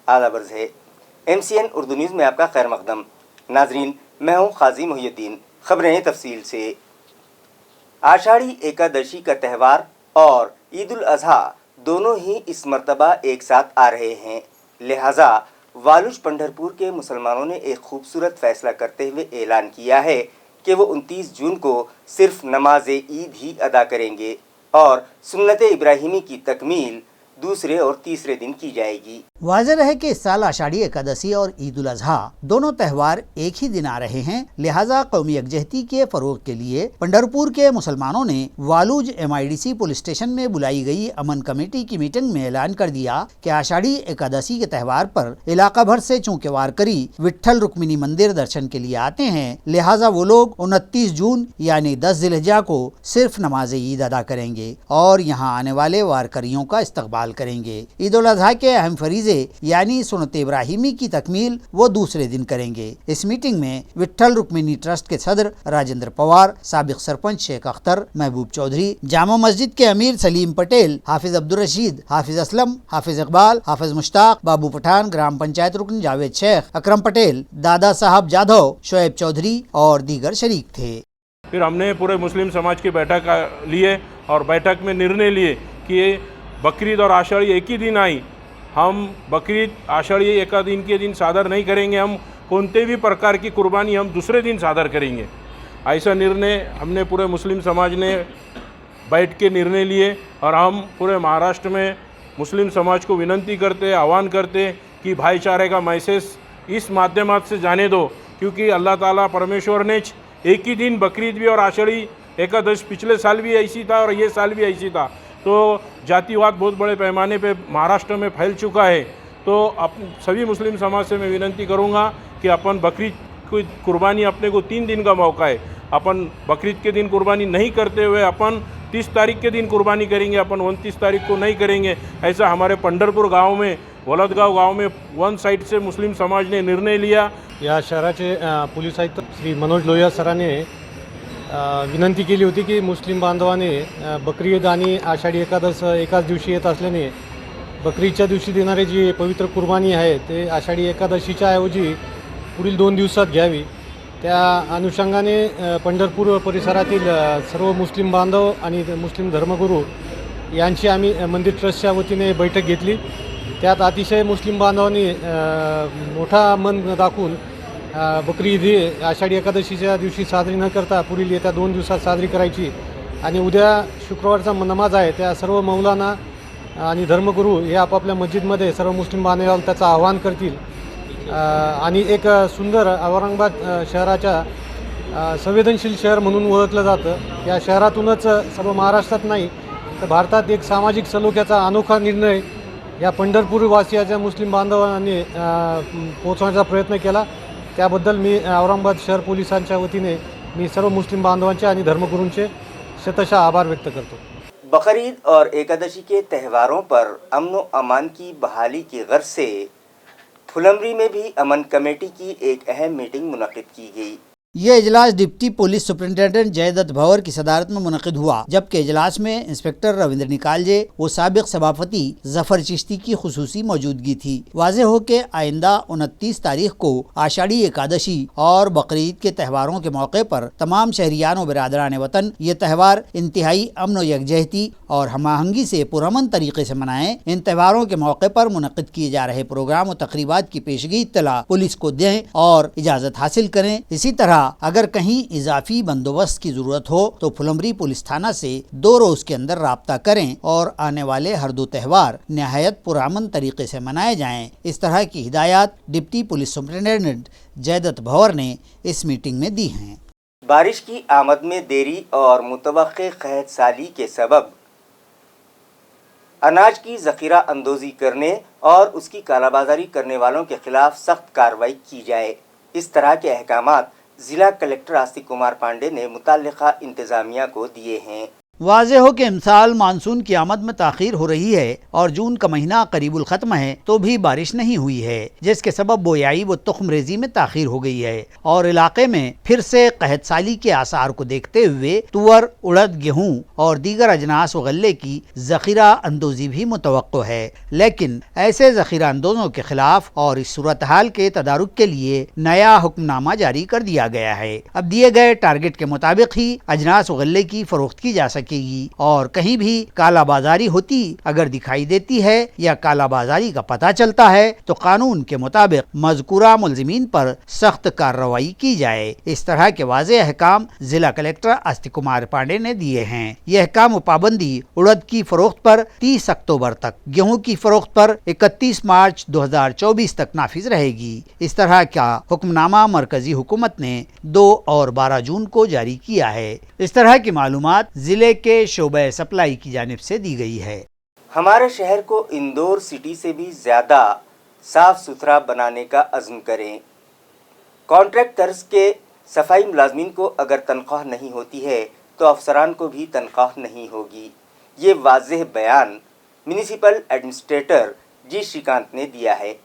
आला बर्ज है। MCN Urdu news में आपका खैर मकदम। नाजरीन, मैं हूँ काजी मोहिउद्दीन। खबरें तफसील से। आषाढ़ी एकादशी का त्यौहार और ईद उल अजहा दोनों ही इस मर्तबा एक साथ आ रहे हैं, लिहाजा वालुज पंढरपुर के मुसलमानों ने एक खूबसूरत फैसला करते हुए ऐलान किया है कि वो 29 जून को सिर्फ नमाज ईद ही अदा करेंगे और सुन्नत इब्राहिमी की तकमील दूसरे और तीसरे दिन की जाएगी। वाज़ेह है कि इस साल आषाढ़ी एकादशी और ईद उल अजहा दोनों त्यौहार एक ही दिन आ रहे हैं, लिहाजा कौमी यकजहती के फरोग के लिए पंढरपुर के मुसलमानों ने वालूज MIDC पुलिस स्टेशन में बुलाई गई अमन कमेटी की मीटिंग में ऐलान कर दिया कि आषाढ़ी एकादशी के त्यौहार पर इलाका भर से चूँकि वारकरी विट्ठल रुक्मिणी मंदिर दर्शन के लिए आते हैं, लिहाजा वो लोग 29 जून यानी 10 जिलहिज्जा को सिर्फ नमाज ईद अदा करेंगे और यहाँ आने वाले वारकरियों का इस्तकबाल करेंगे। ईद उल अजहा के अहम फरीज़े यानी सुन्नत इब्राहिमी की तकमील वो दूसरे दिन करेंगे। इस मीटिंग में विट्ठल रुक्मिणी ट्रस्ट के सदर राजेंद्र पवार, साबिक सरपंच शेख अख्तर, महबूब चौधरी, जामा मस्जिद के अमीर सलीम पटेल, हाफिज अब्दुल रशीद, हाफिज असलम, हाफिज इकबाल, हाफिज मुश्ताक, बाबू पठान, ग्राम पंचायत रुकन जावेद शेख, अकरम पटेल, दादा साहब जाधव, शोएब चौधरी और दीगर शरीक थे। फिर हमने पूरे मुस्लिम समाज की बैठक लिए और बैठक में निर्णय लिए कि बकरीद और आषाढ़ी एक ही दिन आई, हम बकरीद आषाढ़ी एक दिन के दिन सादर नहीं करेंगे, हम कोनते भी प्रकार की कुर्बानी हम दूसरे दिन सादर करेंगे। ऐसा निर्णय हमने पूरे मुस्लिम समाज ने बैठ के निर्णय लिए और हम पूरे महाराष्ट्र में मुस्लिम समाज को विनंती करते, आह्वान करते कि भाईचारे का मैसेज इस माध्यम से जाने दो, क्योंकि अल्लाह ताला परमेश्वर ने एक ही दिन बकरीद भी और आषाढ़ी एकादश पिछले साल भी ऐसी था और ये साल भी ऐसी था, तो जातिवाद बहुत बड़े पैमाने पे महाराष्ट्र में फैल चुका है। तो सभी मुस्लिम समाज से मैं विनंती करूंगा कि अपन बकरीद की कुर्बानी अपने को 3 दिन का मौका है, अपन बकरीद के दिन कुर्बानी नहीं करते हुए अपन 30 तारीख के दिन कुर्बानी करेंगे, अपन 29 तारीख को नहीं करेंगे। ऐसा हमारे पंढरपूर गांव में, वलदगाव गांव में वन साइड से मुस्लिम समाज ने निर्णय लिया। या शहराचे पोलीस आयुक्त श्री मनोज लोहिया सरांनी विनंती केली होती की मुस्लिम बांधवाने बकरी ईद आणि आषाढी एकादश एकाच दिवशी येत असल्याने बकरीच्या दिवशी देणारी जी पवित्र कुर्बानी आहे ते आषाढी एकादशीच्या ऐवजी पुढील 2 दिवसात घ्यावी। त्या अनुषंगाने पंढरपूर परिसरातील सर्व मुस्लिम बांधव आणि मुस्लिम धर्मगुरू यांची आम्ही मंदिर ट्रस्टच्या वतीने बैठक घेतली। त्यात अतिशय मुस्लिम बांधवांनी मोठा मन दाखवून बकरी ईद आषाढी एकादशीच्या दिवशी साजरी न करता पुढील येत्या 2 दिवसात साजरी करायची आणि उद्या शुक्रवारचा नमाज आहे, त्या सर्व मौलाना आणि धर्मगुरू हे आपापल्या मस्जिदमध्ये सर्व मुस्लिम बांधवांना त्याचं आवाहन करतील आणि एक सुंदर औरंगाबाद शहराच्या संवेदनशील शहर म्हणून ओळखलं जातं। या शहरातूनच सर्व महाराष्ट्रात नाही तर भारतात एक सामाजिक सलोख्याचा अनोखा निर्णय या पंढरपूर वासियाच्या मुस्लिम बांधवांनी पोहोचवण्याचा प्रयत्न केला। त्याबद्दल मी औरंगाबाद शहर पोलिसांच्या वतीने मी सर्व मुस्लिम बांधवांचे आणि धर्मगुरूंचे शतशः आभार व्यक्त करतो। बकरीद और एकादशी के त्योहारों पर अमन व अमान की बहाली की गर्ज से फुलंब्री में भी अमन कमेटी की एक अहम मीटिंग मुनक़िद की गई। ये इजलास डिप्टी पुलिस सुपरिटेंडेंट जयदत्त भवर की सदारत में मुनक़िद हुआ, जबकि इजलास में इंस्पेक्टर रविंद्र निकालजे व साबिक सभापति जफर चिश्ती की खुसूसी मौजूदगी थी। वाज़ेह हो कि आइंदा 29 तारीख को आषाढ़ी एकादशी और बकरीद के त्योहारों के मौके पर तमाम शहरियान व बिरादरान वतन ये त्यौहार इंतहाई अमन व यकजहती और हमाहंगी से पुरअमन तरीके से मनाएं। इन त्योहारों के मौके पर मुनक़िद किए जा रहे प्रोग्राम व तकरीबात की पेशगी इत्तला पुलिस को दें और इजाज़त हासिल करें। इसी तरह अगर कहीं इजाफी बंदोबस्त की जरूरत हो तो फुलंब्री पुलिस थाना से 2 रोज के अंदर राब्ता करें और आने वाले हर 2 त्यौहार निहायत पुरअमन तरीके से मनाए जाएं। इस तरह की हिदायत deputy police superintendent Jaydatt Bhavar ने इस मीटिंग में दी हैं। बारिश की आमद में देरी और मुतवक्के क़हत साली के सबब अनाज की ज़ख़ीरा अंदोज़ी करने और उसकी कालाबाजारी करने वालों के खिलाफ सख्त कार्रवाई की जाए, इस तरह के अहकामात ज़िला कलेक्टर आस्तिक कुमार पांडे ने मुतल्लिक़ा इंतज़ामिया को दिए हैं। वाज़ेह हो कि इमसाल मानसून की आमद में ताख़ीर हो रही है और जून का महीना करीबुल ख़त्म है तो भी बारिश नहीं हुई है, जिसके सबब बोयाई व तुख्म रेजी में ताख़ीर हो गई है और इलाके में फिर से कहत साली के आसार को देखते हुए तुअर, उड़द, गेहूँ और दीगर अजनास व गल्ले की ज़ख़ीरा अंदोज़ी भी मुतवक्को है। लेकिन ऐसे ज़ख़ीरा अंदोज़ों के खिलाफ और इस सूरत हाल के तदारुक के लिए नया हुक्मनामा जारी कर दिया गया है। अब दिए गए टारगेट के मुताबिक ही अजनास व गल्ले की फरोख्त की जा सकेगी और कहीं भी काला बाजारी होती अगर दिखाई देती है या काला बाजारी का पता चलता है तो कानून के मुताबिक मज़कूरा मुलज़िमीन पर सख्त कार्रवाई की जाए। इस तरह के वाज़े अहकाम जिला कलेक्टर आस्तिक कुमार पांडे ने दिए हैं। यह अहकाम पाबंदी उड़द की फरोख्त पर 30 अक्टूबर तक, गेहूं की फरोख्त पर 31 मार्च 2024 तक नाफिज रहेगी। इस तरह का हुक्मनामा मरकजी हुकूमत ने 2 और 12 जून को जारी किया है। इस तरह की मालूमात जिले के शोबे सप्लाई की जानिब से दी गई है। हमारे शहर को इंदौर सिटी से भी ज़्यादा साफ सुथरा बनाने का अज़्म करें। कॉन्ट्रैक्ट तर्ज के सफाई मुलाजमीन को अगर तनख्वाह नहीं होती है तो अफसरान को भी तनख्वाह नहीं होगी। ये वाज़ेह बयान म्यूनिसिपल एडमिनिस्ट्रेटर जी श्रीकांत ने दिया है।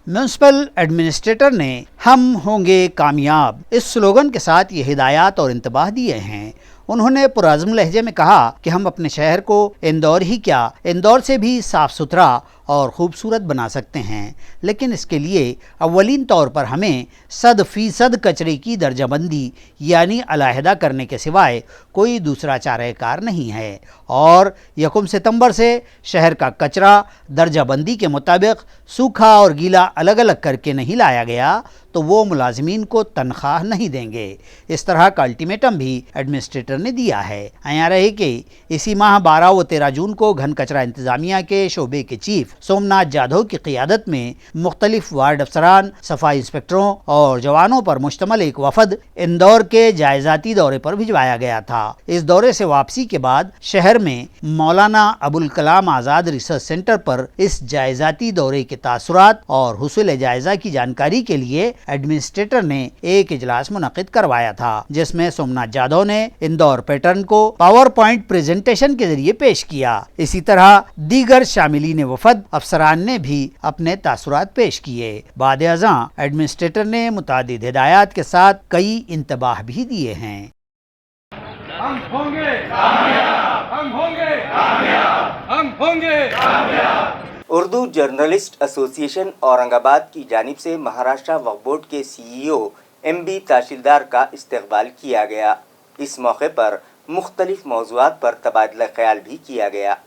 म्यूनिसिपल एडमिनिस्ट्रेटर ने हम होंगे कामयाब इस स्लोगन के साथ ये हिदायत और इंतबाह दिए हैं। उन्होंने पुराज़म लहजे में कहा कि हम अपने शहर को इंदौर ही क्या, इंदौर से भी साफ़ सुथरा और ख़ूबसूरत बना सकते हैं, लेकिन इसके लिए अव्वलीन तौर पर हमें 100% कचरे की दर्जाबंदी यानी अलहदा करने के सिवाय कोई दूसरा चाराकार नहीं है और 1 सितंबर से शहर का कचरा दर्जाबंदी के मुताबिक सूखा और गीला अलग अलग करके नहीं लाया गया तो वो मुलाजिमीन को तनख्वाह नहीं देंगे। इस तरह का अल्टीमेटम भी एडमिनिस्ट्रेटर ने दिया है। आया रहे कि इसी माह 12 व 13 जून को घन कचरा इंतजामिया के शोबे के चीफ सोमनाथ जाधव की क़ियादत में मुख्तलिफ वार्ड अफसरान, सफाई इंस्पेक्टरों और जवानों पर मुश्तमल एक वफद इंदौर के जायजाती दौरे पर भिजवाया गया था। इस दौरे से वापसी के बाद शहर में मौलाना अबुल कलाम आज़ाद रिसर्च सेंटर पर इस जायजाती दौरे के तासुरात और हुसूल जायजा की जानकारी के लिए एडमिनिस्ट्रेटर ने एक इजलास मुनक़िद करवाया था, जिसमें सोमनाथ जाधव ने इंदौर पैटर्न को पावर पॉइंट प्रेजेंटेशन के जरिए पेश किया। इसी तरह दीगर शामिलीन वफद अफसरान ने भी अपने तासुरात पेश किए। बाद अज़ां एडमिनिस्ट्रेटर ने मुतादिद हिदायत के साथ कई इंतबाह भी दिए हैं। हम होंगे कामयाब, हम होंगे कामयाब, हम होंगे कामयाब। उर्दू जर्नलिस्ट एसोसिएशन औरंगाबाद की जानिब से महाराष्ट्र वक्फ बोर्ड के CEO MB तहसीलदार का इस्तकबाल किया गया। इस मौके पर मुख्तलिफ मौज़ूआत पर तबादला ख्याल भी किया गया।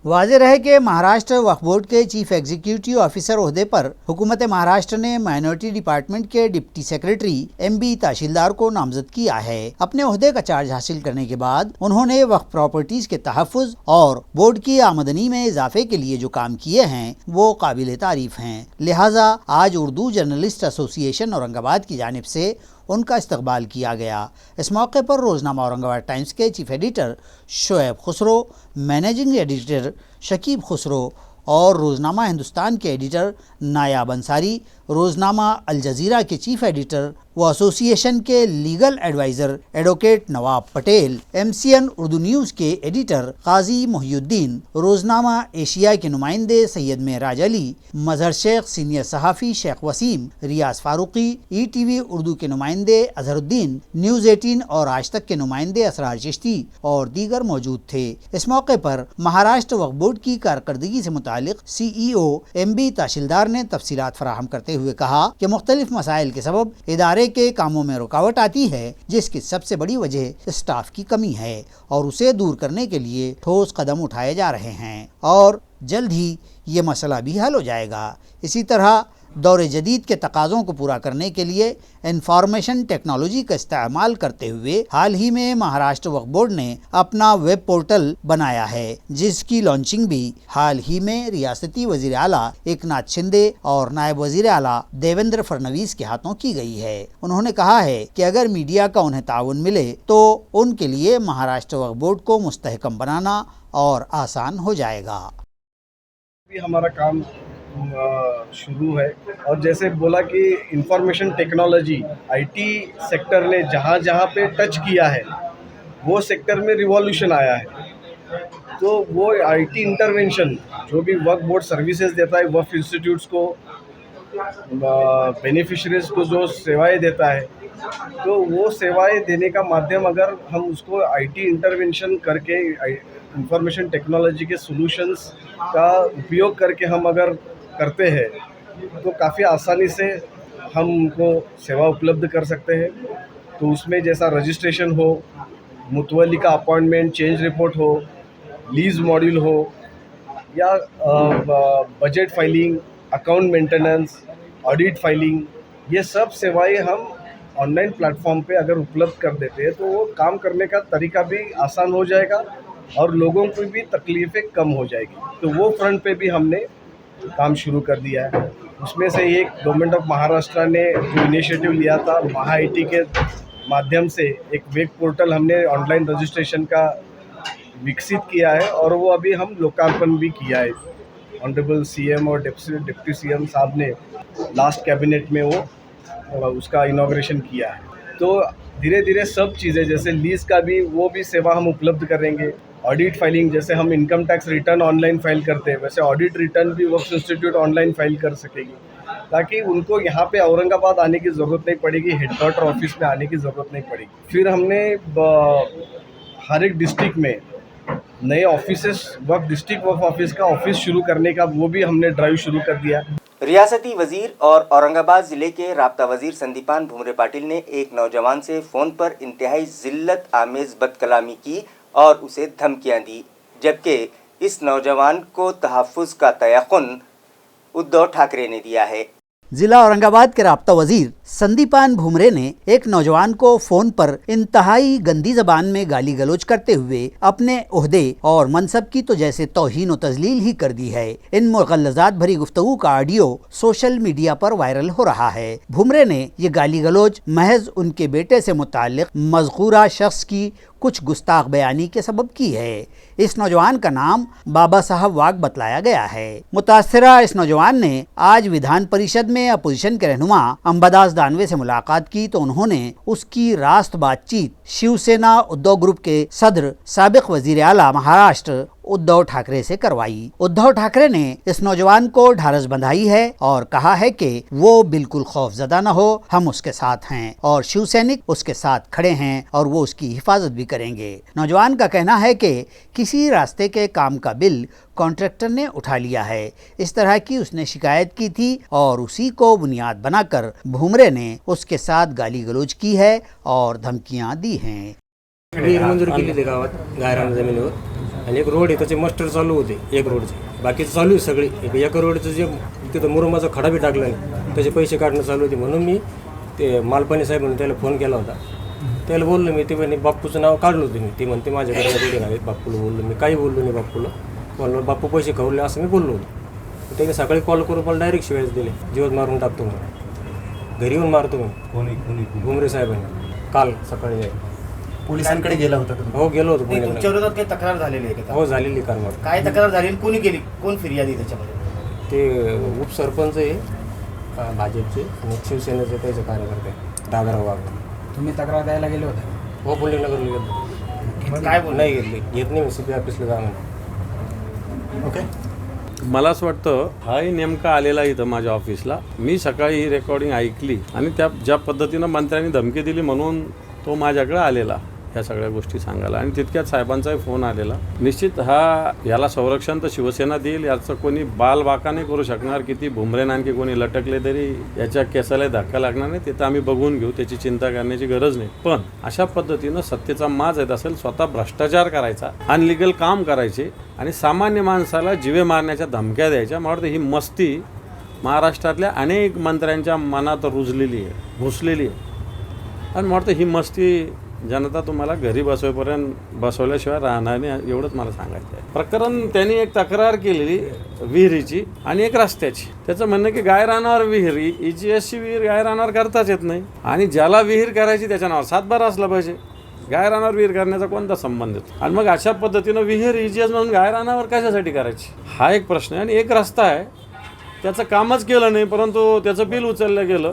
वाज़ेह रहे कि महाराष्ट्र वक्फ बोर्ड के चीफ एग्जीक्यूटिव ऑफिसर ओहदे पर हुकूमत महाराष्ट्र ने माइनॉरिटी डिपार्टमेंट के डिप्टी सेक्रेटरी MB तहसीलदार को नामजद किया है। अपने ओहदे का चार्ज हासिल करने के बाद उन्होंने वक्फ प्रॉपर्टीज के तहफ़्फ़ुज़ और बोर्ड की आमदनी में इजाफे के लिए जो काम किए हैं वो काबिल तारीफ हैं। लिहाजा आज उर्दू जर्नलिस्ट एसोसिएशन औरंगाबाद की जानिब से उनका इस्तकबाल किया गया। इस मौके पर रोज़नामा औरंगाबाद टाइम्स के chief editor Shoaib Khusro, managing editor Shakeeb Khusro और रोज़नामा हिंदुस्तान के एडिटर नायाब अंसारी, रोज़नामा अल जज़ीरा के चीफ एडिटर व एसोसिएशन के legal adviser advocate Nawab Patel, MCN Urdu news के एडिटर काजी मोहिउद्दीन, रोज़नामा एशिया के नुमाइंदे सैयद मेहराज अली, मजहर शेख सीनियर सहाफ़ी शेख वसीम, रियाज फारूकी, ETV उर्दू के नुमाइंदे अजहरुद्दीन, न्यूज़ 18 और आज तक के नुमाइंदे असरार चिश्ती और दीगर मौजूद थे। इस मौके पर महाराष्ट्र वक्फ बोर्ड की कारकर्दगी से मुतालिक CEO MB तहसीलदार ने तफसीलात फराहम करते हुए कहा कि मुख्तलिफ मसाइल के सबब इदारे के कामों में रुकावट आती है, जिसकी सबसे बड़ी वजह स्टाफ की कमी है और उसे दूर करने के लिए ठोस कदम उठाए जा रहे हैं और जल्द ही ये मसला भी हल हो जाएगा। इसी तरह दौरे जदीद के तकाज़ों को पूरा करने के लिए इंफॉर्मेशन टेक्नोलॉजी का इस्तेमाल करते हुए हाल ही में महाराष्ट्र वक्फ बोर्ड ने अपना वेब पोर्टल बनाया है, जिसकी लॉन्चिंग भी हाल ही में रियासती वजीर आला एकनाथ शिंदे और नायब वजीर आला देवेंद्र फडणवीस के हाथों की गई है। उन्होंने कहा है कि अगर मीडिया का उन्हें ताउन मिले तो उनके लिए महाराष्ट्र वक्फ बोर्ड को मुस्तहकम बनाना और आसान हो जाएगा। हमारा काम शुरू है और जैसे बोला कि इंफॉर्मेशन टेक्नोलॉजी IT सेक्टर ने जहाँ जहाँ पे टच किया है वो सेक्टर में रिवॉल्यूशन आया है। तो वो आईटी इंटरवेंशन जो भी वक्फ बोर्ड सर्विसेज देता है, वक्फ इंस्टीट्यूट्स को, बेनिफिशरीज को जो सेवाएं देता है, तो वो सेवाएं देने का माध्यम अगर हम उसको आईटी इंटरवेंशन करके इंफॉर्मेशन टेक्नोलॉजी के सॉल्यूशंस का उपयोग करके हम अगर करते हैं तो काफ़ी आसानी से हम उनको सेवा उपलब्ध कर सकते हैं। तो उसमें जैसा रजिस्ट्रेशन हो, मुतवली का अपॉइंटमेंट, चेंज रिपोर्ट हो, लीज मॉड्यूल हो, या budget filing, account maintenance, audit filing, ये सब सेवाएं हम ऑनलाइन प्लेटफॉर्म पे अगर उपलब्ध कर देते हैं तो वो काम करने का तरीका भी आसान हो जाएगा और लोगों की भी तकलीफ़ें कम हो जाएगी। तो वो फ्रंट पे भी हमने काम शुरू कर दिया है। उसमें से एक गवर्नमेंट ऑफ महाराष्ट्र ने जो इनिशिएटिव लिया था, महा IT के माध्यम से एक वेब पोर्टल हमने ऑनलाइन रजिस्ट्रेशन का विकसित किया है और वो अभी हम लोकार्पण भी किया है। ऑनरेबल CM और डिप्टी CM साहब ने लास्ट कैबिनेट में वो उसका इनॉग्रेशन किया है। तो धीरे धीरे सब चीज़ें, जैसे लीज का भी वो भी सेवा हम उपलब्ध करेंगे। ऑडिट फाइलिंग, जैसे हम income tax return online file करते हैं, वैसे ऑडिट रिटर्न भी वक्फ इंस्टीट्यूट ऑनलाइन फाइल कर सकेगी, ताकि उनको यहाँ पे औरंगाबाद आने की ज़रूरत नहीं पड़ेगी, हेडक्वार्टर ऑफिस में आने की ज़रूरत नहीं पड़ेगी। फिर हमने हर एक डिस्ट्रिक्ट में नए ऑफिसेस, वक्फ डिस्ट्रिक्ट वक्फ ऑफिस का ऑफिस शुरू करने का वो भी हमने ड्राइव शुरू कर दिया। रियासती वजीर और औरंगाबाद जिले के राब्ता वजीर संदीपान भुमरे पाटिल ने एक नौजवान से फ़ोन पर इंतहाई जिल्लत आमेज़ बदकलामी की और उसे धमकियां दी, जबकि इस नौजवान को तहफ़्फ़ुज़ का तयक़ुन उद्धव ठाकरे ने दिया है। जिला औरंगाबाद के राब्ता वजीर संदीपान भुमरे ने एक नौजवान को फोन पर इंतहाई गंदी जबान में गाली गलौज करते हुए अपने ओहदे और मनसब की तो जैसे तौहीन व तजलील ही कर दी है। इन मुग़ल्लज़ात भरी गुफ्तगू का ऑडियो सोशल मीडिया पर वायरल हो रहा है। भुमरे ने ये गाली गलौज महज उनके बेटे से मुताल्लिक़ मज़कूरा शख्स की कुछ गुस्ताख बयानी के सबब की है। इस नौजवान का नाम बाबा साहब वाग बतलाया गया है। मुतासिरा इस नौजवान ने आज विधान परिषद में अपोजिशन के रहनुमा अंबादास दानवे से मुलाकात की तो उन्होंने उसकी रास्त बातचीत शिवसेना उद्धव ग्रुप के सदर साबिक वजीर आला महाराष्ट्र उद्धव ठाकरे से करवाई। उद्धव ठाकरे ने इस नौजवान को ढारस बंधाई है और कहा है कि वो बिल्कुल खौफजदा न हो, हम उसके साथ हैं और शिवसैनिक उसके साथ खड़े हैं और वो उसकी हिफाजत भी करेंगे। नौजवान का कहना है कि किसी रास्ते के काम का बिल कॉन्ट्रैक्टर ने उठा लिया है, इस तरह की उसने शिकायत की थी और उसी को बुनियाद बनाकर भुमरे ने उसके साथ गाली गलौज की है और धमकियां दी हैं। मंजूर केली ते गावात गायरान जमिनीवर आणि एक रोड आहे त्याचे मस्टर चालू होते, एक रोडचे बाकीचं चालू आहे सगळी। एका रोडचं जे तिथं मुरुमाचा खडा बी टाकला नाही, त्याचे पैसे काढणं चालू होते। म्हणून मी ते मालपाणी साहेब म्हणून त्याला फोन केला होता, त्याला बोललो मी, ते म्हणे बाप्पूचं नाव काढलं होतं मी, ते म्हणते माझ्याकडे बिल्डिंग आहे। बाप्पूला बोललो मी, काही बोललो नाही बाप्पूला, बोललो बाप्पू पैसे खावले असं मी बोललो होतो। त्याने सकाळी कॉल करून मला डायरेक्ट शिवायच दिले, जीवत मारून टाकतो म्हणून, घरी येऊन मारतो म्हणून भुमरे साहेबांनी काल सकाळी। पोलिसांकडे गेला होता का? हो गेलो होतो। तुमच्या विरोधात काही तक्रार झालेली आहे का? हो झालेली कारवाई। काय तक्रार झालेली, कोणी केली, कोण फिर्यादी त्याच्यामध्ये? ते उपसरपंच आहे भाजपचे आणि शिवसेनेचे त्याचे कार्यकर्ते दादाराव वाघ। तुम्ही तक्रार द्यायला गेले होते? हो पुण्यनगरला गेलो। काय बोल नाही घेत नाही, CP ऑफिसला जा म्हणून। ओके, मला असं वाटतं हाही नेमका आलेला इथं माझ्या ऑफिसला, मी सकाळी ही रेकॉर्डिंग ऐकली आणि त्या ज्या पद्धतीनं मंत्र्यांनी धमकी दिली म्हणून तो माझ्याकडे आलेला ह्या सगळ्या गोष्टी सांगायला, आणि तितक्यात साहेबांचाही फोन आलेला। निश्चित याला संरक्षण तर शिवसेना देईल, याचं कोणी बालबाका नाही करू शकणार। किती भुमरेन आणखी कोणी लटकले तरी याच्या केसाला धक्का लागणार नाही, ते तर आम्ही बघून घेऊ, त्याची चिंता करण्याची गरज नाही। पण अशा पद्धतीनं सत्तेचा माज येत असेल, स्वतः भ्रष्टाचार करायचा, अनलिगल काम करायचे आणि सामान्य माणसाला जीवे मारण्याच्या धमक्या द्यायच्या, मला वाटतं ही मस्ती महाराष्ट्रातल्या अनेक मंत्र्यांच्या मनात रुजलेली आहे, घुसलेली आहे। आणि मला वाटतं ही मस्ती जनता तुम्हाला घरी बसवल्याशिवाय राहणार नाही, एवढंच मला सांगायचं आहे। प्रकरण त्यांनी एक तक्रार केलेली विहिरीची आणि एक रस्त्याची, त्याचं म्हणणं की गायरानावर विहीर, EGSची विहीर गायरानावर करताच येत नाही आणि ज्याला विहीर करायची त्याच्या नावावर सातबारा असला पाहिजे। गायरानावर विहीर करण्याचा कोणता संबंध येतो? आणि मग अशा पद्धतीनं विहीर EGS म्हणून गायरानावर कशासाठी करायची, हा एक प्रश्न आहे। आणि एक रस्ता आहे त्याचं कामच केलं नाही, परंतु त्याचं बिल उचललं गेलं,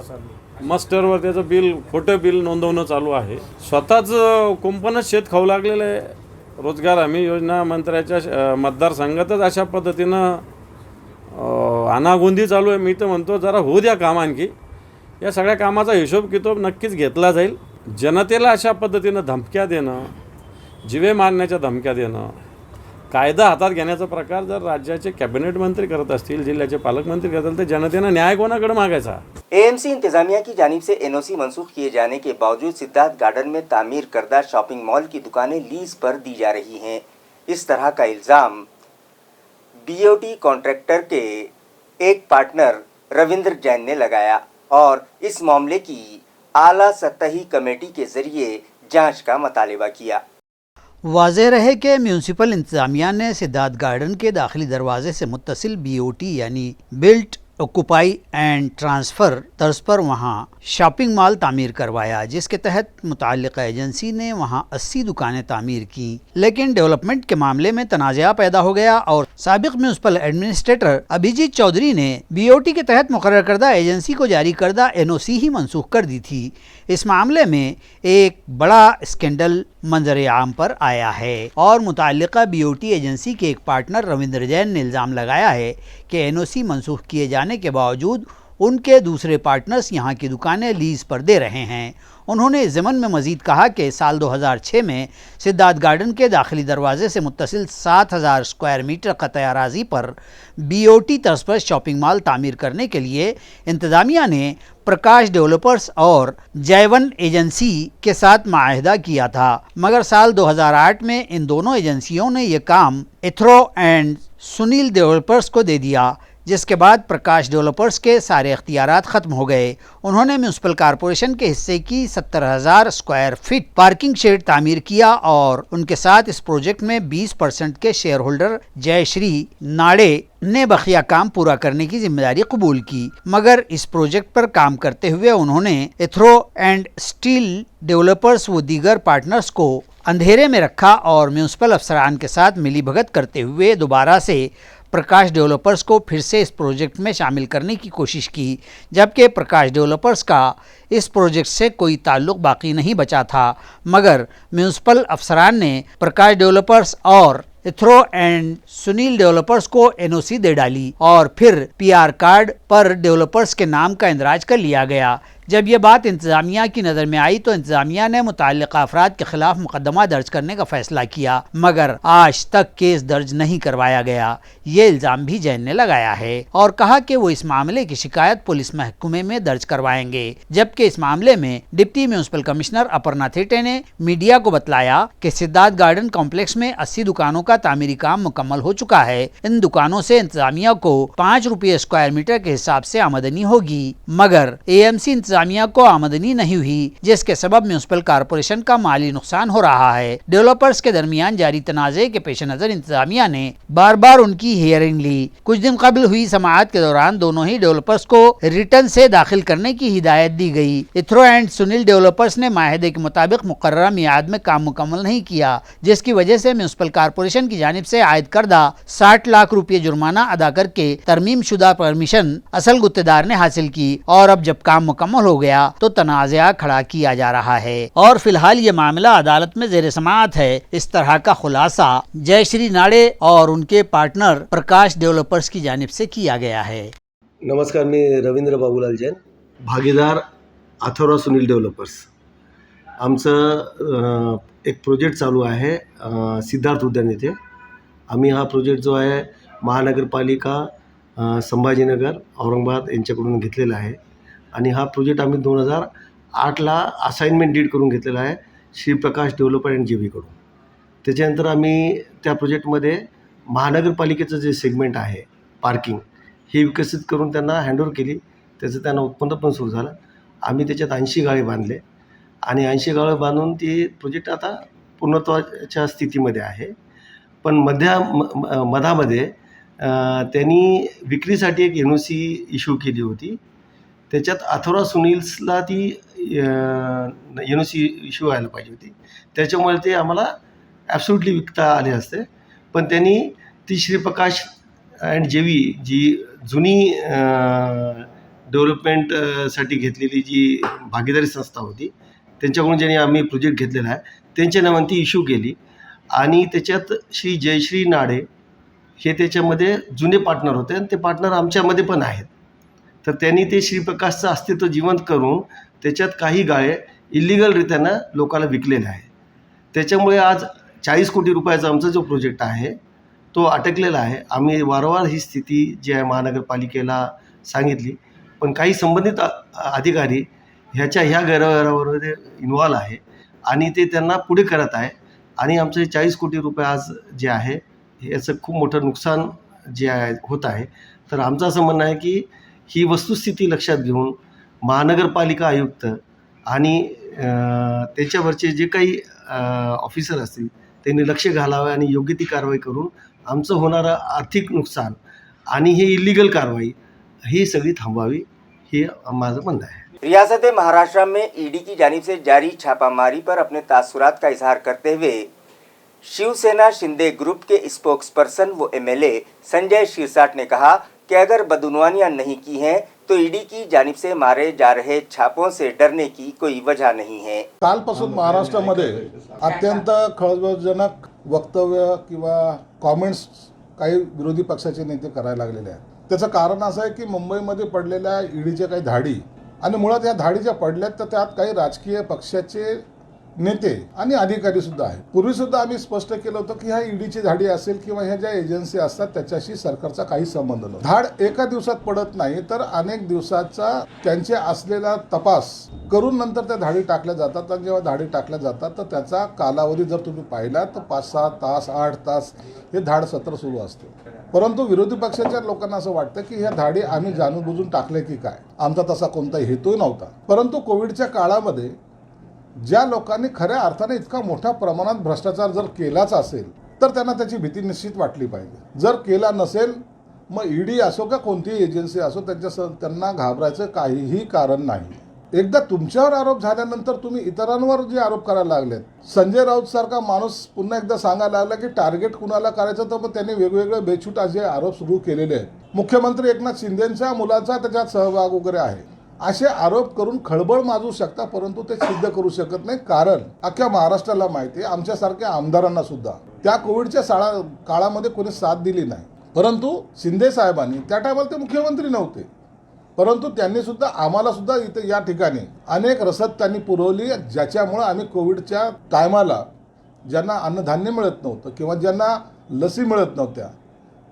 मास्टरवर त्याचं बिल, खोटं बिल नोंदवणं चालू आहे। स्वतःच कुंपणच शेत खाऊ लागलेलं आहे रोजगार हमी योजना मंत्र्याच्या मतदारसंघातच अशा पद्धतीनं अनागोंदी चालू आहे. मी तर म्हणतो जरा होऊ द्या काम आणखी. या सगळ्या कामाचा हिशोब कितोब नक्कीच घेतला जाईल. जनतेला अशा पद्धतीनं धमक्या देणं, जिवे मारण्याच्या धमक्या देणं, कायदा हातात घेण्याचा प्रकार जर राज्याचे कॅबिनेट मंत्री करत असतील, जिल्ह्याचे पालकमंत्री करत असतील, तर जनतेनं न्याय कोणाकडे मागायचा? एएमसी इंतजामिया की जानिब से एनओसी मंसूख किए जाने के बावजूद सिद्धार्थ गार्डन में तामीर करदा शॉपिंग मॉल की दुकानें लीज पर दी जा रही हैं. इस तरह का इल्ज़ाम बीओटी कॉन्ट्रैक्टर के एक पार्टनर रविंद्र जैन ने लगाया और इस मामले की आला सतही कमेटी के जरिए जांच का मुतालबा किया. वाज़ेह रहे कि म्यूनसिपल इंतज़ामिया ने सिद्धार्थ गार्डन के दाखिली दरवाजे से मुत्तसिल बीओटी यानी बिल्ट ऑक्यूपाई एंड ट्रांसफ़र तर्ज पर वहाँ शॉपिंग मॉल तामीर करवाया, जिसके तहत मुताल्लिक़ा एजेंसी ने वहाँ 80 दुकानें तामीर की. लेकिन डेवलपमेंट के मामले में तनाज़ा पैदा हो गया और साबिक़ म्यूनसिपल एडमिनिस्ट्रेटर अभिजीत चौधरी ने बीओटी के तहत मुकर्रर करदा एजेंसी को जारी करदा एनओसी ही मनसूख कर दी थी. इस मामले में एक बड़ा स्कैंडल मंजर आम पर आया है और मुताल्लिक़ा बीओटी एजेंसी के एक पार्टनर रविंद्र जैन ने इल्ज़ाम लगाया है कि एनओसी मनसूख किए जाने के बावजूद उनके दूसरे पार्टनर्स यहाँ की दुकानें लीज़ पर दे रहे हैं. उन्होंने इस ज़मन में मज़ीद कहा कि साल 2006 में सिद्धार्थ गार्डन के दाखिली दरवाजे से मुत्तसिल 7000 स्क्वायर मीटर क़त्ल अराज़ी पर बीओटी तर्ज पर शॉपिंग मॉल तामीर करने के लिए इंतज़ामिया ने प्रकाश डेवलपर्स और जयवन एजेंसी के साथ माहिदा किया था, मगर साल 2008 में इन दोनों एजेंसियों ने यह काम इथरो एंड सुनील डेवलपर्स को दे दिया, जिसके बाद प्रकाश डेवलपर्स के सारे इख्तियारात ख़त्म हो गए. उन्होंने म्यूनसिपल कॉरपोरेशन के हिस्से की 70,000 स्क्वायर फीट पार्किंग शेड तामीर किया और उनके साथ इस प्रोजेक्ट में 20% के शेयर होल्डर जयश्री नाड़े ने बखिया काम पूरा करने की जिम्मेदारी कबूल की. मगर इस प्रोजेक्ट पर काम करते हुए उन्होंने इथरो एंड स्टील डेवलपर्स व दीगर पार्टनर्स को अंधेरे में रखा और म्यूनसिपल अफसरान के साथ मिली भगत करते हुए दोबारा से प्रकाश डेवलपर्स को फिर से इस प्रोजेक्ट में शामिल करने की कोशिश की, जबकि प्रकाश डेवलपर्स का इस प्रोजेक्ट से कोई ताल्लुक़ बाकी नहीं बचा था. मगर म्यूनसिपल अफसरान ने प्रकाश डेवलपर्स और इथरो एंड सुनील डेवलपर्स को एनओसी दे डाली और फिर पीआर कार्ड पर डेवलपर्स के नाम का इंदराज कर लिया गया. जब यह बात इंतज़ामिया की नज़र में आई तो इंतज़ामिया ने मुताल्लिक़ा अफराद के ख़िलाफ़ मुकदमा दर्ज करने का फ़ैसला किया, मगर आज तक केस दर्ज नहीं करवाया गया. ये इल्ज़ाम भी जैन ने लगाया है और कहा कि वो इस मामले की शिकायत पुलिस महकमे में दर्ज करवाएंगे. जबकि इस मामले में deputy municipal commissioner Aparna Thete ने मीडिया को बतलाया कि सिद्धार्थ गार्डन कॉम्प्लेक्स में 80 दुकानों का तामीरी काम मुकम्मल हो चुका है. इन दुकानों से इंतज़ामिया को 5 रुपये स्क्वायर मीटर के हिसाब से आमदनी होगी, मगर एएमसी इंतज़ामिया को आमदनी नहीं हुई, जिसके सबब म्यूनसिपल कॉरपोरेशन का माली नुकसान हो रहा है. डेवलपर्स के दरमियान जारी तनाज़े के पेश नज़र इंतज़ामिया ने बार बार उनकी हियरिंग ली. कुछ दिन कबल हुई समाअत के दौरान दोनों ही डेवलपर्स को रिटर्न से दाखिल करने की हिदायत दी गई. इथरो एंड सुनील डेवलपर्स ने माहिदे के मुताबिक मुकर्ररा मियाद में काम मुकम्मल नहीं किया, जिसकी वजह से म्यूनसिपल कॉरपोरेशन की जानिब से आयद करदा 60 लाख रुपये जुर्माना अदा करके तरमीम शुदा परमिशन असल गुत्तेदार ने हासिल की और अब जब काम मुकम्मल हो गया तो तनाज़ा खड़ा किया जा रहा है और फिलहाल ये मामला अदालत में ज़ेर समाअत है. इस तरह का खुलासा जयश्री नाड़े और उनके पार्टनर प्रकाश डेवलपर्स की जानिब से किया गया है. नमस्कार, मी रवींद्र बाबूलाल जैन, भागीदार अथर्व सुनील डेव्हलपर्स. आमचं एक प्रोजेक्ट चालू आहे सिद्धार्थ उद्यान येथे. आम्ही हा प्रोजेक्ट जो आहे महानगरपालिका संभाजीनगर औरंगाबाद यांच्याकडून घेतलेला आहे आणि हा प्रोजेक्ट आम्ही 2008ला असाइनमेंट डीड करून घेतलेला आहे श्री प्रकाश डेव्हलपर अँड जेबीकडून. त्याच्यानंतर आम्ही त्या प्रोजेक्टमध्ये महानगरपालिकेचं जे सेगमेंट आहे पार्किंग हे विकसित करून त्यांना हँडओव्हर केली. त्याचं त्यांना उत्पन्न पण सुरू झालं. आम्ही त्याच्यात 80 गाळे बांधले आणि 80 गाळे बांधून ती प्रोजेक्ट आता पूर्णत्वाच्या स्थितीमध्ये आहे. पण मधामध्ये त्यांनी विक्रीसाठी एक एनओसी इश्यू केली होती. त्याच्यात अथर्व सुनील्सला ती एनओसी इश्यू व्हायला पाहिजे होती, त्याच्यामुळे ते आम्हाला ॲब्सोल्युटली विकता आले असते. पण त्यांनी ती श्रीप्रकाश अँड जेवी जी जुनी डेव्हलपमेंटसाठी घेतलेली जी भागीदारी संस्था होती त्यांच्याकडून ज्यांनी आम्ही प्रोजेक्ट घेतलेला आहे त्यांच्या नावाने ती इश्यू केली आणि त्याच्यात श्री जयश्री नाडे हे त्याच्यामध्ये जुने पार्टनर होते आणि ते पार्टनर आमच्यामध्ये पण आहेत. तर त्यांनी ते श्रीप्रकाशचं अस्तित्व जिवंत करून त्याच्यात काही गाळे इलिगलरित्यानं लोकांना विकलेले आहे. त्याच्यामुळे आज 40 कोटी रुपयाचा आमचा जो प्रोजेक्ट आहे तो अटकलेला आहे. आम्ही वारंवार ही स्थिती जी आहे महानगरपालिकेला सांगितली, पण काही संबंधित अधिकारी ह्या गैरव्यवहारावर इन्व्हॉल्व आहे आणि ते त्यांना पुढे करत आहे. आणि आमचे 40 कोटी रुपये आज जे आहे याचं खूप मोठं नुकसान जे आहे होत आहे. तर आमचं असं म्हणणं आहे की ही वस्तुस्थिती लक्षात घेऊन महानगरपालिका आयुक्त आणि त्याच्यावरचे जे काही ऑफिसर असतील त्यांनी लक्ष घालावे आणि योग्य ती कारवाई करून आमचं होणारं आर्थिक नुकसान आणि हे इलीगल कारवाई ही सगळी थांबवावी, हे माझं म्हणणं आहे. रियासत महाराष्ट्र में ईडी की जानिब से जारी छापामारी पर अपने तासुरात का इजहार करते हुए शिवसेना शिंदे ग्रुप के स्पोक्स पर्सन व एमएलए संजय शिरसाट ने कहा कि अगर बदउनवानियां नहीं की हैं तो ईडी की जानिब से मारे जा रहे छापों से डरने की कोई वजह नहीं है. कालपासून महाराष्ट्रामध्ये अत्यंत खळबळजनक वक्तव्य किंवा कॉमेंट्स काही विरोधी पक्षाचे नेते करायला लागलेले आहेत. त्याचं कारण असं आहे की मुंबईमध्ये पडलेल्या ईडीच्या काही धाडी आणि मुळात या धाडी ज्या पडल्यात तर त्यात काही राजकीय पक्षाचे नेते आणि अधिकारी सुद्धा आहेत. पूर्वीसुद्धा आम्ही स्पष्ट केलं होतं की ह्या ईडीची धाडी असेल किंवा ह्या ज्या एजन्सी असतात त्याच्याशी सरकारचा काही संबंध नाही. धाड एका दिवसात पडत नाही तर अनेक दिवसाचा त्यांचे असलेला तपास करून नंतर त्या धाडी टाकल्या जातात. आणि जेव्हा धाडी टाकल्या जातात तर त्याचा कालावधी जर तुम्ही पाहिला तर 5-6 तास 8 तास हे धाड सत्र सुरू असते. परंतु विरोधी पक्षाच्या लोकांना असं वाटतं की ह्या धाडी आम्ही जाणून बुजून टाकले की काय. आमचा तसा कोणताही हेतूही नव्हता. परंतु कोविडच्या काळामध्ये ज्या लोकांनी खऱ्या अर्थाने इतका मोठ्या प्रमाणात भ्रष्टाचार जर केलाच असेल तर त्यांना त्याची भीती निश्चित वाटली पाहिजे. जर केला नसेल मग ईडी असो का कोणतीही एजन्सी असो त्यांना घाबरायचं काहीही कारण नाही. एकदा तुमच्यावर आरोप झाल्यानंतर तुम्ही इतरांवर जे आरोप करायला लागलेत, संजय राऊत सारखा माणूस पुन्हा एकदा सांगायला लागला की टार्गेट कुणाला करायचं, तर मग त्यांनी वेगवेगळे बेछूट असे आरोप सुरू केलेले आहेत. मुख्यमंत्री एकनाथ शिंदेंच्या मुलाचा त्याच्यात सहभाग वगैरे आहे असे आरोप करून खळबळ माजू शकता, परंतु ते सिद्ध करू शकत नाही. कारण अख्ख्या महाराष्ट्राला माहिती आहे, आमच्यासारख्या आमदारांना सुद्धा त्या कोविडच्या काळामध्ये कोणी साथ दिली नाही. परंतु शिंदे साहेबांनी त्या टायमाला ते मुख्यमंत्री नव्हते, परंतु त्यांनी सुद्धा आम्हाला सुद्धा इथे या ठिकाणी अनेक रसद त्यांनी पुरवली, ज्याच्यामुळे आम्ही कोविडच्या टायमाला ज्यांना अन्नधान्य मिळत नव्हतं किंवा ज्यांना लसी मिळत नव्हत्या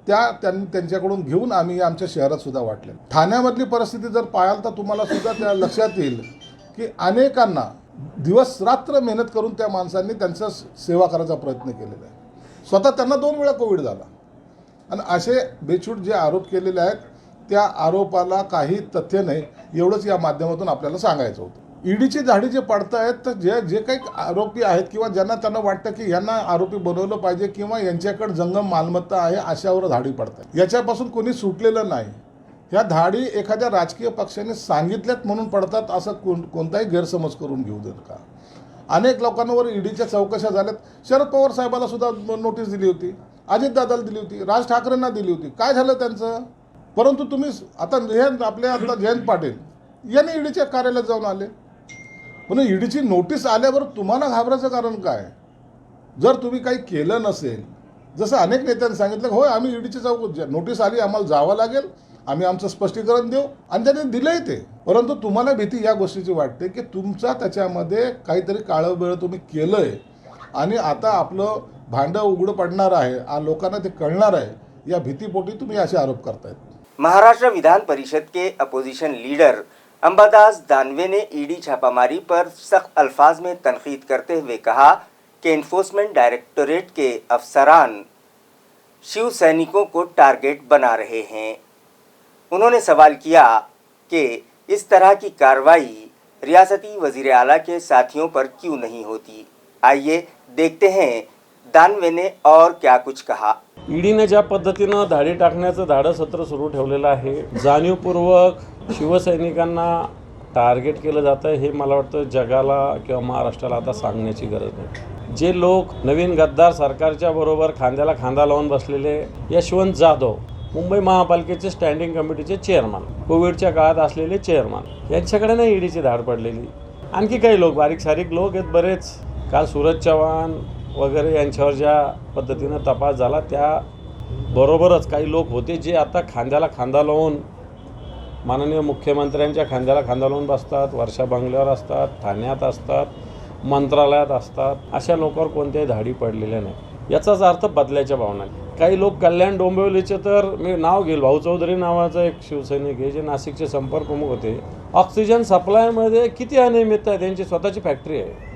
त्यांनी त्यांच्याकडून घेऊन आम्ही आमच्या शहरात सुद्धा वाटले. ठाण्यामधली परिस्थिती जर पाहाल तर तुम्हाला सुद्धा त्या लक्षात येईल की अनेकांना दिवस रात्र मेहनत करून त्या माणसांनी त्यांचा सेवा करायचा प्रयत्न केलेला आहे. स्वतः त्यांना 2 वेळा कोविड झाला. आणि असे बेछूट जे आरोप केलेले आहेत त्या आरोपाला काही तथ्य नाही, एवढंच या माध्यमातून आपल्याला सांगायचं होतं. ईडीची धाडी जे पडतायत तर जे काही आरोपी आहेत किंवा ज्यांना त्यांना वाटतं की यांना आरोपी बनवलं पाहिजे किंवा यांच्याकडे जंगम मालमत्ता आहे अशावर धाडी पडतात. याच्यापासून कोणी सुटलेलं नाही. ह्या धाडी एखाद्या राजकीय पक्षाने सांगितल्यात म्हणून पडतात असं कोणताही गैरसमज करून घेऊ देत का. अनेक लोकांवर ईडीच्या चौकशा झाल्यात. शरद पवार साहेबाला सुद्धा नोटीस दिली होती, अजितदादाला दिली होती, राज ठाकरेंना दिली होती. काय झालं त्यांचं? परंतु तुम्ही आता आता जयंत पाटील यांनी ईडीच्या कार्यालयात जाऊन आले, म्हणून ईडीची नोटीस आल्यावर तुम्हाला घाबरायचं कारण काय? जर तुम्ही काही केलं नसेल, जसं अनेक नेत्यांनी सांगितलं होय आम्ही ईडीची नोटीस आली आम्हाला जावं लागेल, आम्ही आमचं स्पष्टीकरण देऊ, आणि त्यांनी दिलंय ते. परंतु तुम्हाला भीती या गोष्टीची वाटते की तुमचा त्याच्यामध्ये काहीतरी काळं तुम्ही केलंय आणि आता आपलं भांडं उघडं पडणार आहे, लोकांना ते कळणार आहे, या भीतीपोटी तुम्ही असे आरोप करतायत. महाराष्ट्र विधान परिषद के अपोजिशन लीडर अंबादास दानवे ने ईडी छापामारी पर सख्त अल्फाज में तनकीद करते हुए कहा कि एनफोर्समेंट डायरेक्टोरेट के अफसरान शिव सैनिकों को टारगेट बना रहे हैं. उन्होंने सवाल किया कि इस तरह की कार्रवाई रियासती वजीर आला के साथियों पर क्यों नहीं होती. आइए देखते हैं दानवे ने और क्या कुछ कहा. ईडीने ज्या पद्धतीनं धाडी टाकण्याचं धाडं सत्र सुरू ठेवलेलं आहे, जाणीवपूर्वक शिवसैनिकांना टार्गेट केलं जातं, हे मला वाटतं जगाला किंवा महाराष्ट्राला आता सांगण्याची गरज नाही. जे लोक नवीन गद्दार सरकारच्या बरोबर खांद्याला खांदा लावून बसलेले यशवंत जाधव, मुंबई महापालिकेचे स्टँडिंग कमिटीचे चेअरमन, कोविडच्या काळात असलेले चेअरमन, यांच्याकडे नाही ईडीची धाड पडलेली. आणखी काही लोक बारीक सारीक लोक आहेत बरेच. काल सूरज चव्हाण, वगैरे यांच्यावर ज्या पद्धतीनं तपास झाला त्याबरोबरच काही लोक होते जे आता खांद्याला खांदा लावून माननीय मुख्यमंत्र्यांच्या खांद्याला खांदा लावून बसतात, वर्षा बंगल्यावर असतात, ठाण्यात असतात, मंत्रालयात असतात. अशा लोकांवर कोणत्याही धाडी पडलेल्या नाही. याचाच अर्थ बदल्याच्या भावना. काही लोक कल्याण डोंबिवलीचे तर मी नाव घेईल, भाऊ चौधरी नावाचा एक शिवसैनिक आहे जे नाशिकचे संपर्क प्रमुख होते. ऑक्सिजन सप्लायमध्ये किती अनियमितता आहे, त्यांची स्वतःची फॅक्टरी आहे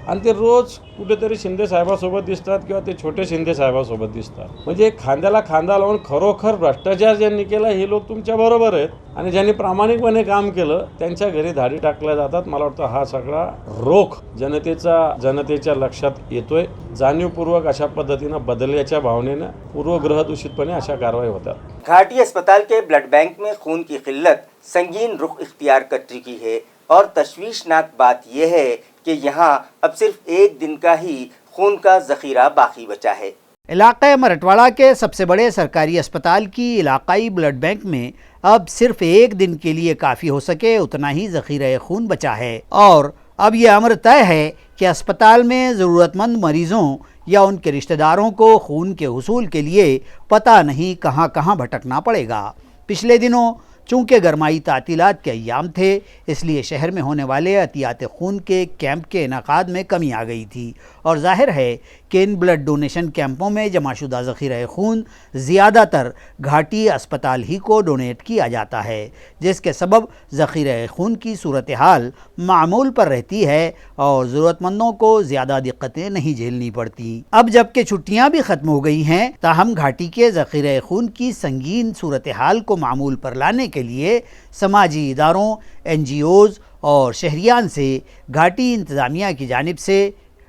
आणि ते रोज कुठेतरी शिंदे साहेबासोबत दिसतात किंवा ते छोटे शिंदे साहेबासोबत दिसतात. म्हणजे खांद्याला खांदा लावून खरोखर भ्रष्टाचार ज्यांनी केला हे लोक तुमच्याबरोबर आहेत आणि ज्यांनी प्रामाणिकपणे काम केलं त्यांच्या घरी धाडी टाकल्या जातात. मला वाटतं हा सगळा रोख जनतेच्या लक्षात येतोय. जाणीवपूर्वक अशा पद्धतीनं बदल्याच्या भावनेनं पूर्वग्रहदूषितपणे अशा कारवाई होतात. घाटी अस्पताल के ब्लड बैंक में खून की किल्लत संगीन रुख इख्तियार कर चुकी है और तशवीशनाक बात यह है कि यहाँ अब सिर्फ एक दिन का ही खून का जखीरा बाकी बचा है। इलाक़े मराठवाड़ा के सबसे बड़े सरकारी अस्पताल की इलाकाई ब्लड बैंक में अब सिर्फ एक दिन के लिए काफ़ी हो सके उतना ही ज़ख़ीरा खून बचा है और अब ये अमर तय है कि अस्पताल में ज़रूरतमंद मरीज़ों या उनके रिश्तेदारों को खून के हुसूल के लिए पता नहीं कहाँ कहाँ भटकना पड़ेगा। पिछले दिनों चूँकि गरमाई तातीलात के अय्याम थे इसलिए शहर में होने वाले अतियात खून के कैंप के इनेकाद में कमी आ गई थी और जाहिर है कि इन ब्लड डोनेशन कैंपों में जमाशुदा ज़ख़ीरा खून ज़्यादातर घाटी अस्पताल ही को डोनेट किया जाता है, जिसके सबब ज़ख़ीरा खून की सूरत हाल मामूल पर रहती है और ज़रूरतमंदों को ज़्यादा दिक्कतें नहीं झेलनी पड़ती। अब जबकि छुट्टियां भी ख़त्म हो गई हैं ताहम घाटी के ज़ख़ीरा खून की संगीन सूरत हाल को मामूल पर लाने के लिए समाजी इदारों, NGOs और शहरियान से घाटी इंतज़ामिया की जानिब से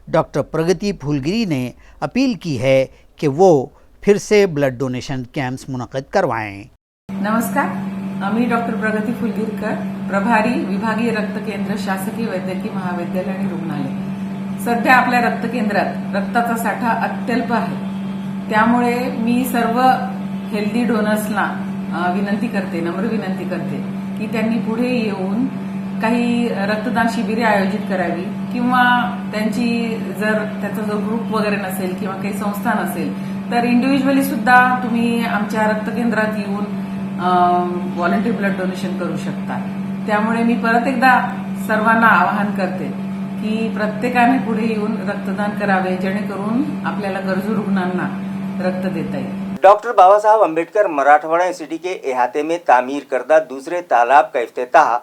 डॉक्टर प्रगति फूलगिरी ने अपील की है कि वो फिर से ब्लड डोनेशन कैंप्स मुनक़िद करवाएं। नमस्कार, मी डॉक्टर प्रगती फुलगिरकर, प्रभारी विभागीय रक्त केंद्र शासकीय वैद्यकीय महाविद्यालय आणि रुग्णालय। सध्या आपल्या रक्त केंद्रात रक्ताचा साठा अत्यल्प आहे, त्यामुळे मी सर्व हेल्दी डोनर्सना नम्र विनंती करते की त्यांनी पुढे येऊन काही रक्तदान शिबिरे आयोजित करावी किंवा त्याचा जो ग्रुप वगैरे नसेल किंवा काही संस्था नसेल तर इंडिव्हिज्युअली सुद्धा तुम्ही आमच्या रक्त केंद्रात येऊन व्हॉलंटरी ब्लड डोनेशन करू शकता। त्यामुळे मी परत एकदा सर्वांना आवाहन करते की प्रत्येकाने पुढे येऊन रक्तदान करावे जेणेकरून आपल्याला गरजू रुग्णांना रक्त देता येईल। डॉक्टर बाबा साहब अम्बेडकर मराठवाड़ा यूनिवर्सिटी के इहाते में तामीर करदा दूसरे तालाब का इफ्तिताह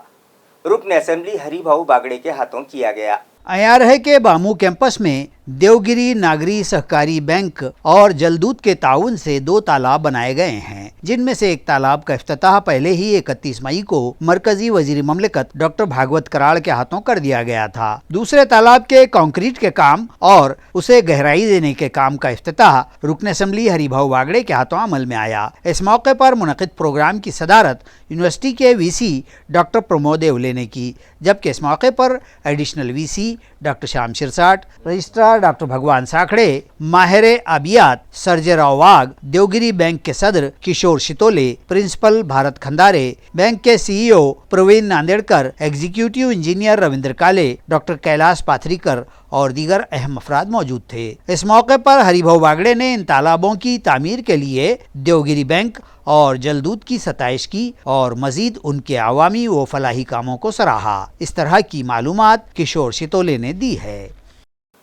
रुकन असेंबली हरिभाऊ बागड़े के हाथों किया गया। अयारहे के बामू कैंपस में देवगिरी नागरी सहकारी बैंक और जलदूत के ताउन से 2 तालाब बनाए गए हैं, जिनमें से एक तालाब का इफ्तिताह पहले ही 31 मई को मरकजी वजीर ममलिकत डॉक्टर भागवत कराड़ के हाथों कर दिया गया था। दूसरे तालाब के कंक्रीट के काम और उसे गहराई देने के काम का इफ्तिताह रुकन असेंबली हरिभाऊ बागड़े के हाथों अमल में आया। इस मौके पर मुनक़िद प्रोग्राम की सदारत यूनिवर्सिटी के VC डॉक्टर प्रमोद देवले ने की, जबकि इस मौके पर additional VC doctor Shyam Shirsat, registrar doctor Bhagwan Sakhde, माहिर आबियात सर्जेराव वाघ, देवगिरी बैंक के सदर किशोर शितोले, प्रिंसिपल भारत खंदारे, बैंक के CEO Pravin Nandedkar, executive engineer Ravindra Kale, doctor Kailash Pathrikar और दीगर अहम अफराद मौजूद थे। इस मौके पर हरिभाऊ बागड़े ने इन तालाबों की तामीर के लिए देवगिरी बैंक और जलदूत की सताइश की और मजीद उनके अवामी व फलाही कामों को सराहा। इस तरह की मालूमात किशोर शितोले ने दी है।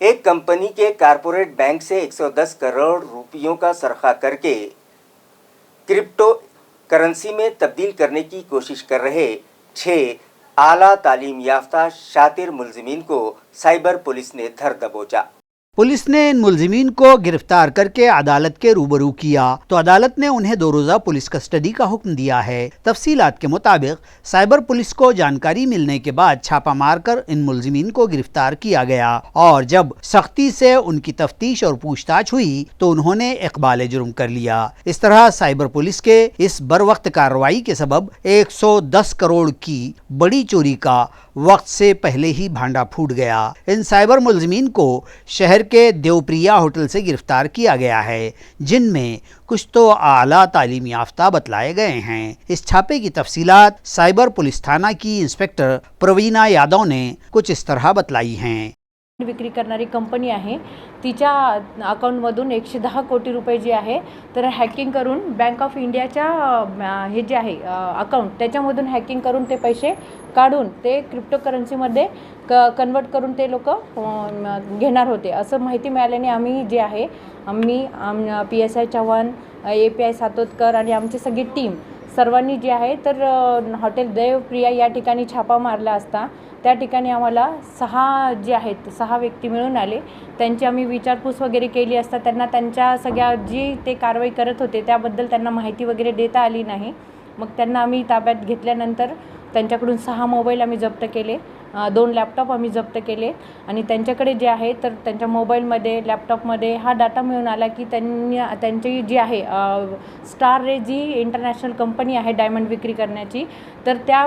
एक कंपनी के कारपोरेट बैंक से 110 करोड़ रुपयों का सरखा करके क्रिप्टो करेंसी में तब्दील करने की कोशिश कर रहे 6 आला तालीम याफ्ता शातिर मुलजिमीन को साइबर पुलिस ने धर दबोचा। पुलिस ने इन मुलजिमीन को गिरफ्तार करके अदालत के रूबरू किया तो अदालत ने उन्हें 2 रोज़ा पुलिस कस्टडी का हुक्म दिया है। तफसीलात के मुताबिक साइबर पुलिस को जानकारी मिलने के बाद छापा मारकर इन मुलजिमीन को गिरफ्तार किया गया और जब सख्ती से उनकी तफ्तीश और पूछताछ हुई तो उन्होंने इकबाल जुर्म कर लिया। इस तरह साइबर पुलिस के इस बरवक्त कार्रवाई के सबब 110 करोड़ की बड़ी चोरी का वक्त से पहले ही भांडा फूट गया। इन साइबर मुलजिमीन को शहर के देवप्रिया होटल से गिरफ्तार किया गया है, जिनमें कुछ तो आला तालीम याफ्ता बतलाए गए हैं। इस छापे की तफसीलात साइबर पुलिस थाना की इंस्पेक्टर प्रवीणा यादव ने कुछ इस तरह बतलाई हैं। विक्री करणारी कंपनी आहे, तिच्या अकाउंटमधून 110 कोटी रुपये जे आहे तर हॅकिंग करून बँक ऑफ इंडियाच्या हे जे आहे अकाउंट त्याच्यामधून हॅकिंग करून ते पैसे काढून ते क्रिप्टोकरन्सीमध्ये कन्वर्ट करून ते लोक घेणार होते असं माहिती मिळाल्याने आम्ही जे आहे PSI चव्हाण, API सातोदकर आणि आमची सगळी टीम सर्वांनी जे आहे तर हॉटेल देवप्रिया या ठिकाणी छापा मारला असता त्या ठिकाणी आम्हाला 6 व्यक्ती मिळून आले. त्यांची आम्ही विचारपूस वगैरे केली असता त्यांना त्यांच्या सगळ्या जी ते कारवाई करत होते त्याबद्दल त्यांना माहिती वगैरे देता आली नाही. मग त्यांना आम्ही ताब्यात घेतल्यानंतर त्यांच्याकडून 6 मोबाईल आम्ही जप्त केले, 2 लॅपटॉप आम्ही जप्त केले आणि त्यांच्याकडे जे आहे तर त्यांच्या मोबाईलमध्ये लॅपटॉपमध्ये हा डाटा मिळून आला की त्यांची जी आहे स्टार रे जी इंटरनॅशनल कंपनी आहे डायमंड विक्री करण्याची तर त्या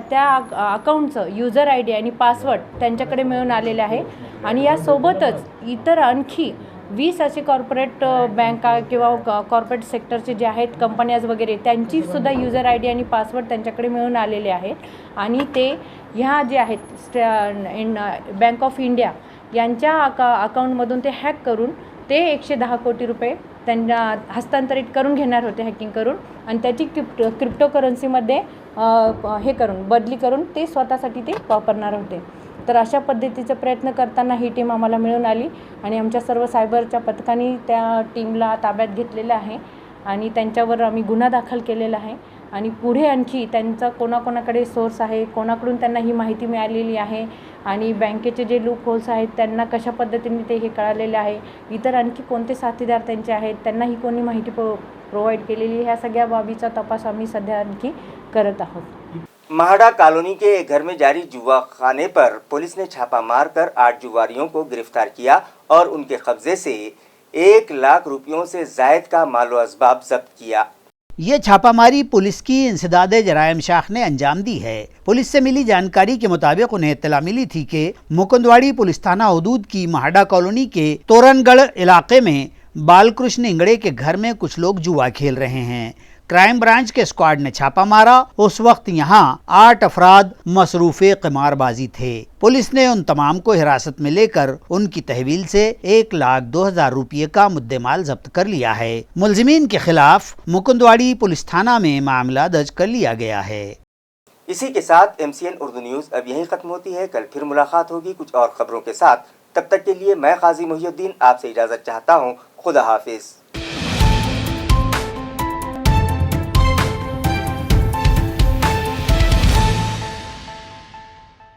त्या अकाउंटचं युजर ID आणि पासवर्ड त्यांच्याकडे मिळून आलेले आहे आणि यासोबतच इतर आणखी 20 असे कॉर्पोरेट बँका किंवा कॉर्पोरेट सेक्टरचे जे आहेत कंपन्याज वगैरे त्यांची सुद्धा युजर ID आणि पासवर्ड त्यांच्याकडे मिळून आलेले आहेत आणि ते ह्या जे आहेत बँक ऑफ इंडिया यांच्या अकाउंटमधून ते हॅक करून ते 110 कोटी रुपये त्यांना हस्तांतरित करून घेणार होते हॅकिंग करून आणि त्याची क्रिप्टोकरन्सीमध्ये हे करून बदली करून ते स्वतःसाठी ते वापरणार होते. तर अशा पद्धतीचा प्रयत्न करताना ही टीम आम्हाला मिळून आली आणि आमच्या सर्व सायबरच्या पथकांनी त्या टीमला ताब्यात घेतलेलं आहे आणि त्यांच्यावर आम्ही गुन्हा दाखल केलेला आहे आणि पुढे आणखी त्यांचा कोणाकोणाकडे सोर्स आहे, कोणाकडून त्यांना ही माहिती मिळालेली आहे आणि बँकेचे जे लूप होल्स आहेत त्यांना कशा पद्धतीने ते हे कळालेले आहे, इतर आणखी कोणते साथीदार त्यांचे आहेत त्यांना ही कोणी माहिती प्रोवाइड केलेली, ह्या सगळ्या बाबीचा तपास आम्ही सध्या आणखी करत आहोत. महाड़ा कॉलोनी के एक घर में जारी जुआ खाने पर पुलिस ने छापा मारकर 8 जुआरियों को गिरफ्तार किया और उनके कब्जे से 1 लाख रुपयों से जायद का मालो असबाब जब्त किया. ये छापामारी पुलिस की इंसदादे जरायम शाख ने अंजाम दी है. पुलिस से मिली जानकारी के मुताबिक उन्हें इत्तला मिली थी कि मुकुंदवाड़ी पुलिस थाना हदूद की महाड़ा कॉलोनी के तोरनगढ़ इलाके में बालकृष्ण इंगड़े के घर में कुछ लोग जुआ खेल रहे हैं. क्राइम ब्रांच के स्क्वाड ने छापा मारा. उस वक्त यहाँ 8 अफराद मसरूफे क़िमारबाजी थे. पुलिस ने उन तमाम को हिरासत में लेकर उनकी तहवील से 1,02,000 रुपये का मुद्देमाल जब्त कर लिया है. मुलजिमीन के खिलाफ मुकुंदवाड़ी पुलिस थाना में मामला दर्ज कर लिया गया है. इसी के साथ MCN उर्दू न्यूज़ अब यहीं ख़त्म होती है. कल फिर मुलाकात होगी कुछ और ख़बरों के साथ. तब तक के लिए मैं काजी मोहिउद्दीन आपसे इजाज़त चाहता हूँ. खुदा हाफिज़.